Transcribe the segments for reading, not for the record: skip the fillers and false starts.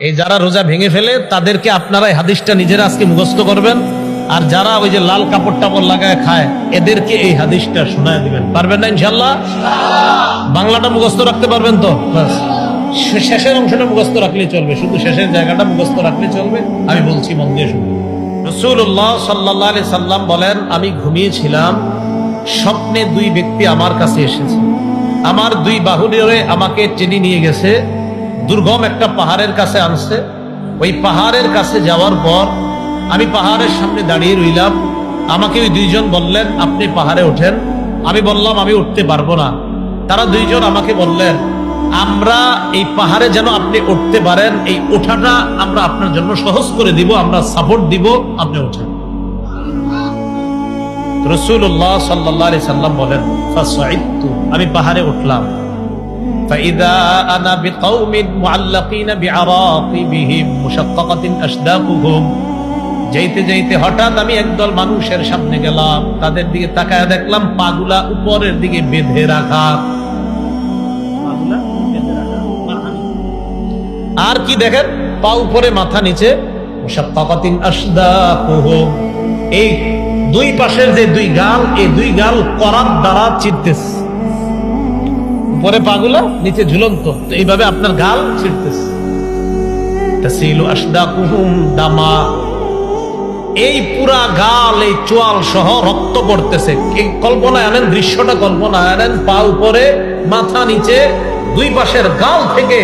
এই যারা রোজা ভেঙে ফেলে তাদেরকে আপনারা এই হাদিসটা নিজেরা আজকে মুখস্থ করবেন, আর যারা ওই যে লাল কাপড় টাপড় লাগায় খায় এদেরকে এই হাদিসটা শোনায় দিবেন। পারবেন না ইনশাল্লাহ? বাংলাটা মুখস্থ রাখতে পারবেন তো? বাস শেষের অংশটা মুখস্থ রাখলেই চলবে, শুধু শেষের জায়গাটা মুখস্থ রাখলেই চলবে। আমি বলছি মন দিয়ে শুনুন। রাসূলুল্লাহ সাল্লাল্লাহু আলাইহি সাল্লাম বলেন, আমি ঘুমিয়েছিলাম, স্বপ্নে দুই ব্যক্তি আমার কাছে এসেছে, আমার দুই বাহু ধরে আমাকে টেনে নিয়ে গেছে, দুর্গম একটা পাহাড়ের কাছে আনছে। ওই পাহাড়ের কাছে যাওয়ার পর আমি পাহাড়ের সামনে দাঁড়িয়ে রইলাম। আমাকে ওই দুইজন বললেন, আপনি পাহাড়ে ওঠেন। আমি বললাম, আমি উঠতে পারবো না। তারা দুইজন আমাকে বললেন, আমরা এই পাহাড়ে যেন আপনি উঠতে পারেন, এই ওঠাটা আমরা আপনার জন্য সহজ করে দিব, আমরা সাপোর্ট দিব, আপনি ওঠেন। রাসূলুল্লাহ সাল্লাল্লাহু আলাইহি সাল্লাম বলেন, ফাসাইদতু, আমি পাহাড়ে উঠলাম। فإذا أنا بقوم معلقين بعراقبهم مشققة أشداقهم, যাইতে যাইতে হঠাৎ আমি একদল মানুষের সামনে গেলাম, তাদের দিকে তাকায় দেখলাম পাগুলা উপরের দিকে বেঁধে রাখা। আর কি দেখেন? পা উপরে মাথা নিচে। মুশাক্কাকাতিন আশদাকুহুম, এই দুই পাশের যে দুই গাল, এই দুই গাল করাত দ্বারা চিরতেছে। উপরে পাগুলা, নিচে ঝুলন্ত, এইভাবে আপনার গাল ছিড়তেছে। তাসিলু আশদাকুহুম দামা, এই পুরা গাল, এই চোয়াল সহ রক্ত পড়তেছে। এই কল্পনায় আনেন, দৃশ্যটা কল্পনায় আনেন, পা উপরে মাথা নিচে, দুই পাশের গাল থেকে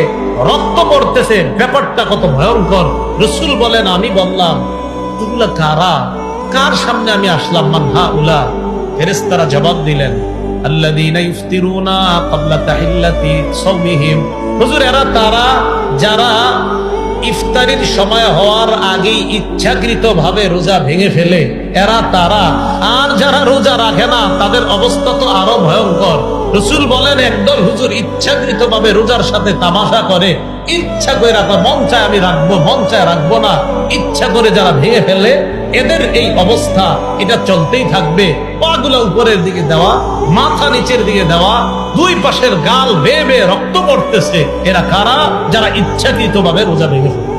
রক্ত পড়তেছে। ব্যাপারটা কত ভয়ঙ্কর! রাসূল বলেন, আমি বললাম, এগুলা কারা? কার সামনে আমি আসলাম? মান হাউলা? ফেরেশতারা জবাব দিলেন, আল্লাযীনা ইফতিরুনা ক্বাবলা তাহিল্লাতি সাওমিহিম, হুজুর এরা তারা যারা ইফতারির সময় হওয়ার আগেই ইচ্ছাকৃতভাবে রোজা ভেঙে ফেলে, এরা তারা। আর যারা রোজা রাখে না তাদের অবস্থা তো আরো ভয়ঙ্কর। রাসূল বলেন, একদল হুজুর ইচ্ছাকৃতভাবে রোজার সাথে তামাশা করে, ইচ্ছা করে রাখা, মন চায় আমি রাখবো, মন চায় রাখবো না, ইচ্ছা করে যারা ভেঙে ফেলে, এদের এই অবস্থা, এটা চলতেই থাকবে। পাগুলা উপরের দিকে দেওয়া, মাথা নিচের দিকে দেওয়া, দুই পাশের গাল বেয়ে বেয়ে রক্ত পড়তেছে। এরা কারা? যারা ইচ্ছাকৃতভাবে রোজা ভেঙে ফেলে।